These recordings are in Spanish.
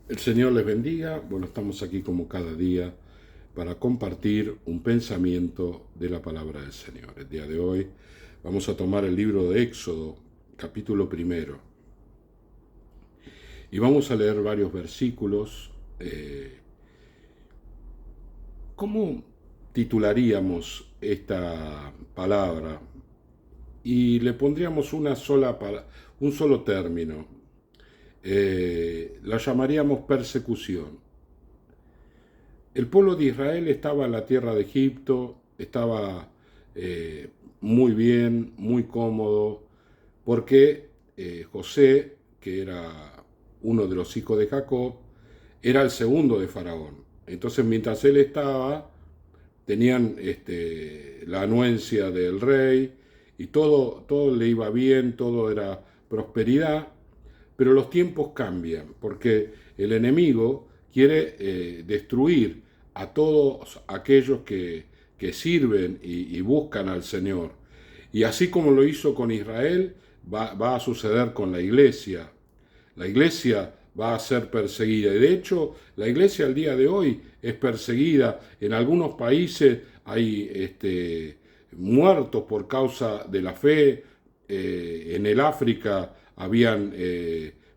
El Señor les bendiga. Bueno, estamos aquí como cada día para compartir un pensamiento de la palabra del Señor. El día de hoy vamos a tomar el libro de Éxodo, capítulo primero, y vamos a leer varios versículos. ¿Cómo titularíamos esta palabra? Y le pondríamos un solo término. La llamaríamos persecución. El pueblo de Israel estaba en la tierra de Egipto, estaba muy bien, muy cómodo, porque José, que era uno de los hijos de Jacob, era el segundo de Faraón. Entonces, mientras él estaba, tenían la anuencia del rey y todo le iba bien, todo era prosperidad, pero los tiempos cambian, porque el enemigo quiere destruir a todos aquellos que sirven y buscan al Señor. Y así como lo hizo con Israel, va a suceder con la iglesia. La iglesia va a ser perseguida. Y de hecho, la iglesia al día de hoy es perseguida. En algunos países hay muertos por causa de la fe. En el África habían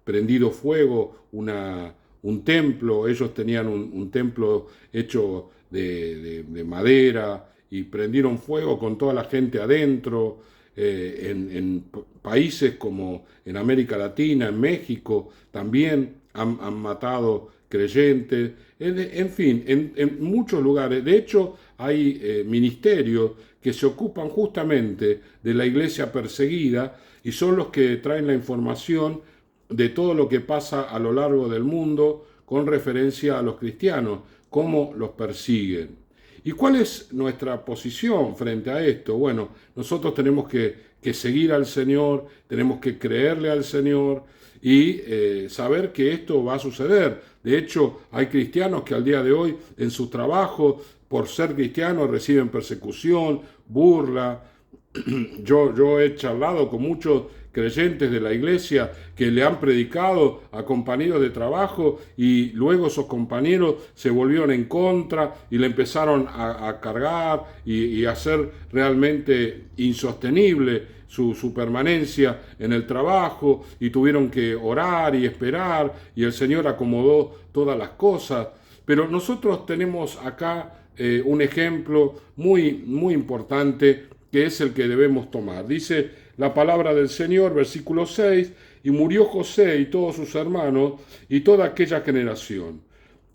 prendido fuego un templo. Ellos tenían un templo hecho de madera y prendieron fuego con toda la gente adentro. En países como en América Latina, en México, también han matado creyentes, en fin, en muchos lugares. De hecho, hay ministerios que se ocupan justamente de la iglesia perseguida y son los que traen la información de todo lo que pasa a lo largo del mundo con referencia a los cristianos, cómo los persiguen. ¿Y cuál es nuestra posición frente a esto? Bueno, nosotros tenemos que seguir al Señor, tenemos que creerle al Señor y saber que esto va a suceder. De hecho, hay cristianos que al día de hoy en su trabajo, por ser cristianos, reciben persecución, burla. Yo he charlado con muchos creyentes de la iglesia que le han predicado a compañeros de trabajo y luego esos compañeros se volvieron en contra y le empezaron a cargar y a hacer realmente insostenible su permanencia en el trabajo y tuvieron que orar y esperar y el Señor acomodó todas las cosas. Pero nosotros tenemos acá un ejemplo muy importante que es el que debemos tomar. Dice la palabra del Señor, versículo 6, y murió José y todos sus hermanos y toda aquella generación.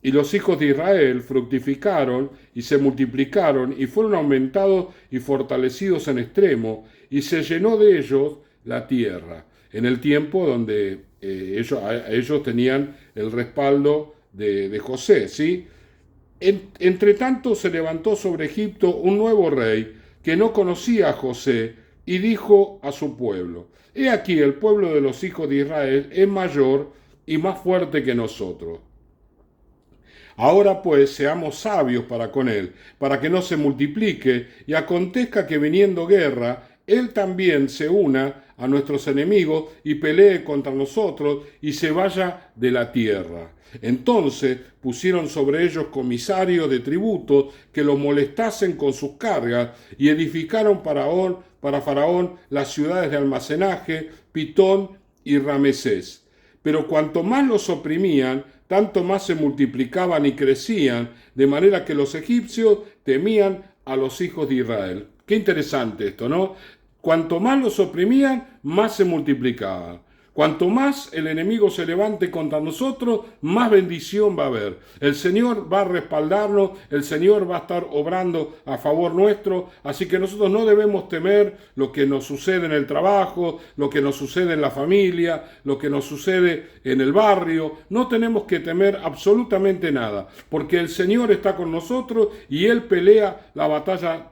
Y los hijos de Israel fructificaron y se multiplicaron y fueron aumentados y fortalecidos en extremo, y se llenó de ellos la tierra, en el tiempo donde ellos tenían el respaldo de José, ¿sí? Entre tanto se levantó sobre Egipto un nuevo rey que no conocía a José y dijo a su pueblo: He aquí, el pueblo de los hijos de Israel es mayor y más fuerte que nosotros. Ahora pues seamos sabios para con él, para que no se multiplique y acontezca que viniendo guerra, él también se una a nuestros enemigos y pelee contra nosotros y se vaya de la tierra. Entonces pusieron sobre ellos comisarios de tributos que los molestasen con sus cargas y edificaron para Faraón las ciudades de almacenaje, Pitón y Ramesés. Pero cuanto más los oprimían, tanto más se multiplicaban y crecían, de manera que los egipcios temían a los hijos de Israel. Qué interesante esto, ¿no? Cuanto más los oprimían, más se multiplicaban. Cuanto más el enemigo se levante contra nosotros, más bendición va a haber. El Señor va a respaldarnos, el Señor va a estar obrando a favor nuestro, así que nosotros no debemos temer lo que nos sucede en el trabajo, lo que nos sucede en la familia, lo que nos sucede en el barrio. No tenemos que temer absolutamente nada, porque el Señor está con nosotros y Él pelea la batalla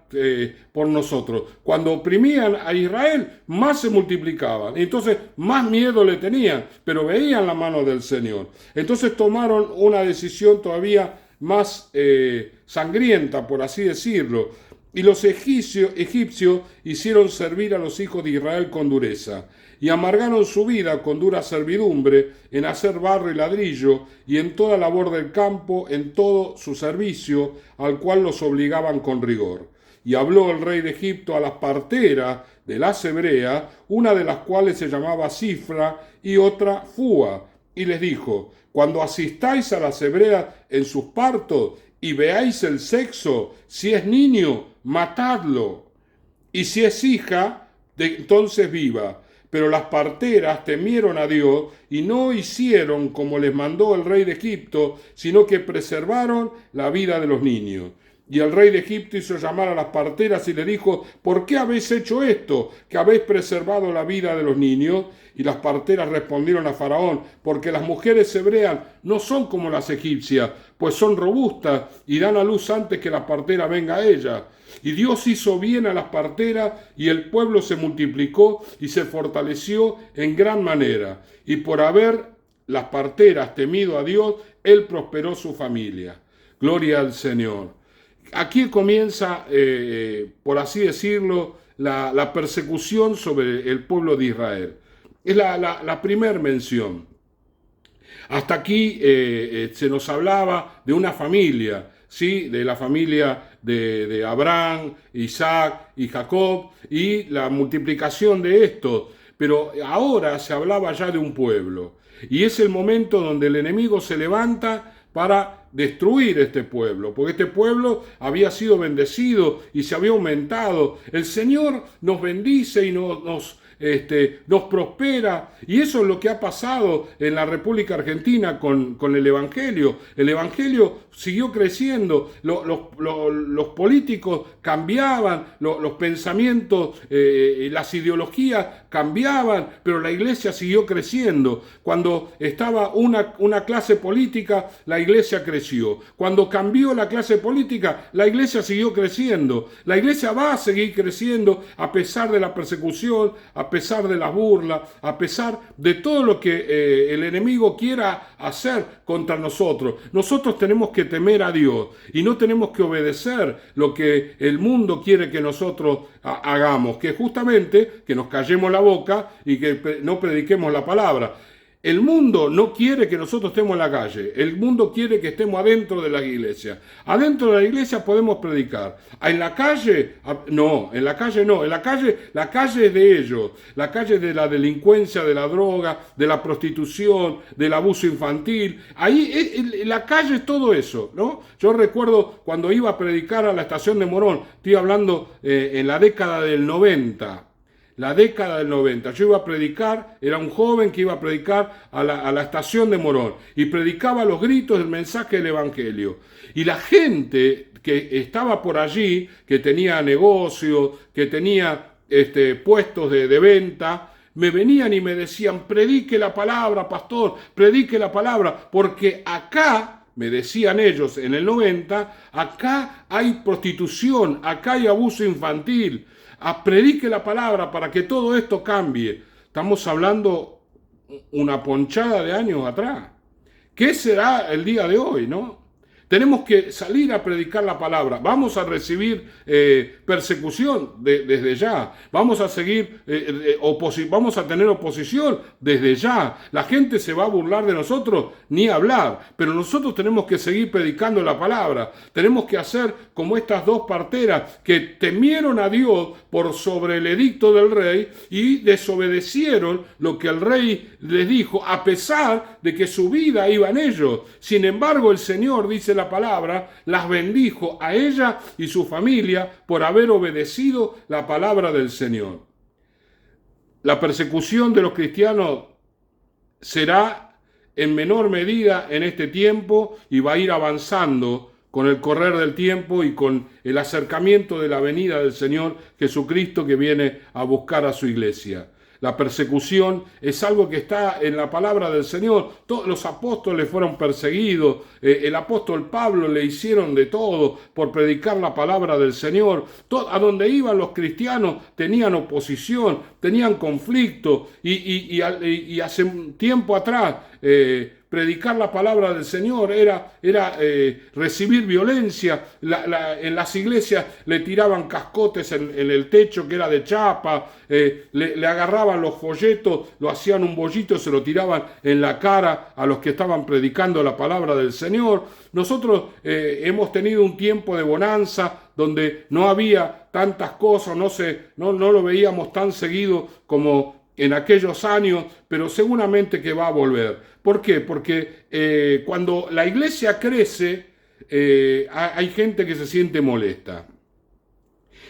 por nosotros. Cuando oprimían a Israel, más se multiplicaban. Entonces, más miedo le tenían, pero veían la mano del Señor. Entonces tomaron una decisión todavía más sangrienta, por así decirlo. Y los egipcios hicieron servir a los hijos de Israel con dureza, y amargaron su vida con dura servidumbre en hacer barro y ladrillo, y en toda labor del campo, en todo su servicio, al cual los obligaban con rigor. Y habló el rey de Egipto a las parteras de las hebreas, una de las cuales se llamaba Cifra y otra Fúa, y les dijo: cuando asistáis a las hebreas en sus partos y veáis el sexo, si es niño, matadlo, y si es hija, entonces viva. Pero las parteras temieron a Dios y no hicieron como les mandó el rey de Egipto, sino que preservaron la vida de los niños. Y el rey de Egipto hizo llamar a las parteras y le dijo: ¿por qué habéis hecho esto, que habéis preservado la vida de los niños? Y las parteras respondieron a Faraón: porque las mujeres hebreas no son como las egipcias, pues son robustas y dan a luz antes que la partera venga a ellas. Y Dios hizo bien a las parteras, y el pueblo se multiplicó y se fortaleció en gran manera. Y por haber las parteras temido a Dios, él prosperó su familia. Gloria al Señor. Aquí comienza, por así decirlo, la persecución sobre el pueblo de Israel. Es la primera mención. Hasta aquí se nos hablaba de una familia, ¿sí? De la familia de Abraham, Isaac y Jacob, y la multiplicación de estos. Pero ahora se hablaba ya de un pueblo. Y es el momento donde el enemigo se levanta para destruir este pueblo, porque este pueblo había sido bendecido y se había aumentado. El Señor nos bendice y nos prospera, y eso es lo que ha pasado en la República Argentina con el Evangelio. El Evangelio siguió creciendo, los políticos cambiaban, los pensamientos, las ideologías cambiaban, pero la iglesia siguió creciendo. Cuando estaba una clase política, la iglesia creció. Cuando cambió la clase política, la iglesia siguió creciendo. La iglesia va a seguir creciendo a pesar de la persecución, a pesar de la burla, a pesar de todo lo que el enemigo quiera hacer contra nosotros. Nosotros tenemos que temer a Dios y no tenemos que obedecer lo que el mundo quiere que nosotros hagamos, que justamente que nos callemos la boca y que no prediquemos la palabra. El mundo no quiere que nosotros estemos en la calle. El mundo quiere que estemos adentro de la iglesia. Adentro de la iglesia podemos predicar. En la calle, no. En la calle no. En la calle es de ellos. La calle es de la delincuencia, de la droga, de la prostitución, del abuso infantil. Ahí, en la calle es todo eso, ¿no? Yo recuerdo cuando iba a predicar a la estación de Morón. Estoy hablando en la década del 90. La década del 90. Yo iba a predicar, era un joven que iba a predicar a la estación de Morón y predicaba los gritos del mensaje del Evangelio. Y la gente que estaba por allí, que tenía negocio, que tenía puestos de venta, me venían y me decían: predique la palabra, pastor, predique la palabra, porque acá, me decían ellos en el 90, acá hay prostitución, acá hay abuso infantil. Predique la palabra para que todo esto cambie. Estamos hablando una ponchada de años atrás. ¿Qué será el día de hoy, no? Tenemos que salir a predicar la palabra. Vamos a recibir persecución desde ya. Vamos a seguir, vamos a tener oposición desde ya. La gente se va a burlar de nosotros, ni hablar. Pero nosotros tenemos que seguir predicando la palabra. Tenemos que hacer como estas dos parteras que temieron a Dios por sobre el edicto del rey y desobedecieron lo que el rey les dijo, a pesar de que su vida iba en ellos. Sin embargo, el Señor, dice la palabra, las bendijo a ella y su familia por haber obedecido la palabra del Señor. La persecución de los cristianos será en menor medida en este tiempo y va a ir avanzando con el correr del tiempo y con el acercamiento de la venida del Señor Jesucristo, que viene a buscar a su iglesia. La persecución es algo que está en la palabra del Señor. Todos los apóstoles fueron perseguidos. El apóstol Pablo le hicieron de todo por predicar la palabra del Señor. A donde iban los cristianos tenían oposición, tenían conflicto. Y hace un tiempo atrás, predicar la palabra del Señor era recibir violencia. En las iglesias le tiraban cascotes en el techo que era de chapa, le agarraban los folletos, lo hacían un bollito, se lo tiraban en la cara a los que estaban predicando la palabra del Señor. Nosotros hemos tenido un tiempo de bonanza donde no había tantas cosas, no lo veíamos tan seguido como en aquellos años, pero seguramente que va a volver. ¿Por qué? Porque cuando la iglesia crece, hay gente que se siente molesta.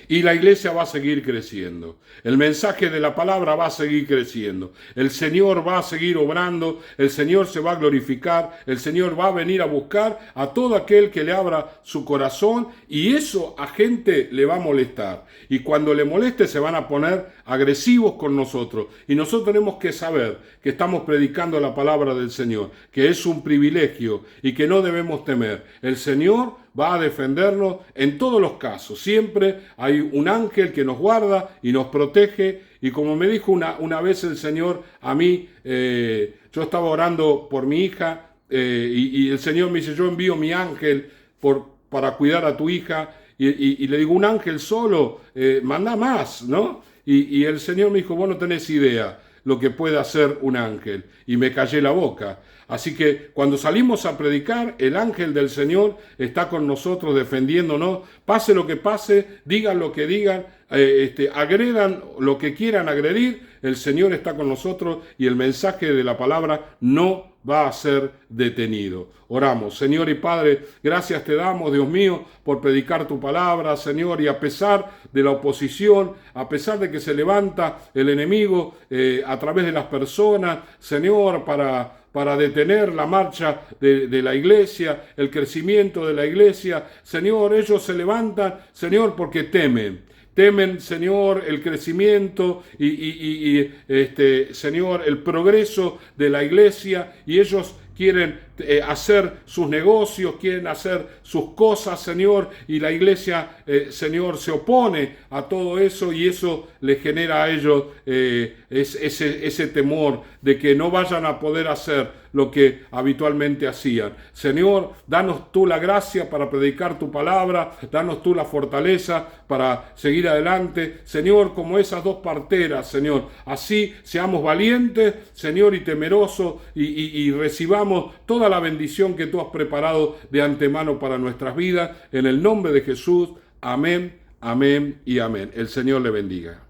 Y la iglesia va a seguir creciendo. El mensaje de la palabra va a seguir creciendo. El Señor va a seguir obrando. El Señor se va a glorificar. El Señor va a venir a buscar a todo aquel que le abra su corazón. Y eso a gente le va a molestar. Y cuando le moleste se van a poner agresivos con nosotros. Y nosotros tenemos que saber que estamos predicando la palabra del Señor. Que es un privilegio y que no debemos temer. El Señor va a defendernos en todos los casos. Siempre hay un ángel que nos guarda y nos protege. Y como me dijo una vez el Señor a mí, yo estaba orando por mi hija y el Señor me dice, yo envío mi ángel para cuidar a tu hija. Y le digo, un ángel solo, manda más, ¿no? Y el Señor me dijo, vos no tenés idea lo que puede hacer un ángel. Y me callé la boca. Así que cuando salimos a predicar, el ángel del Señor está con nosotros defendiéndonos. Pase lo que pase, digan lo que digan, agredan lo que quieran agredir, el Señor está con nosotros y el mensaje de la palabra no va a ser detenido. Oramos. Señor y Padre, gracias te damos, Dios mío, por predicar tu palabra, Señor, y a pesar de la oposición, a pesar de que se levanta el enemigo a través de las personas, Señor, para detener la marcha de la iglesia, el crecimiento de la iglesia, Señor, ellos se levantan, Señor, porque temen, Señor, el crecimiento y Señor, el progreso de la iglesia, y ellos quieren hacer sus negocios, quieren hacer sus cosas, Señor, y la iglesia, Señor, se opone a todo eso y eso le genera a ellos ese temor de que no vayan a poder hacer lo que habitualmente hacían. Señor, danos tú la gracia para predicar tu palabra, danos tú la fortaleza para seguir adelante, Señor, como esas dos parteras, Señor, así seamos valientes, Señor, y temerosos y recibamos toda la bendición que tú has preparado de antemano para nuestras vidas, en el nombre de Jesús, amén, amén y amén. El Señor le bendiga.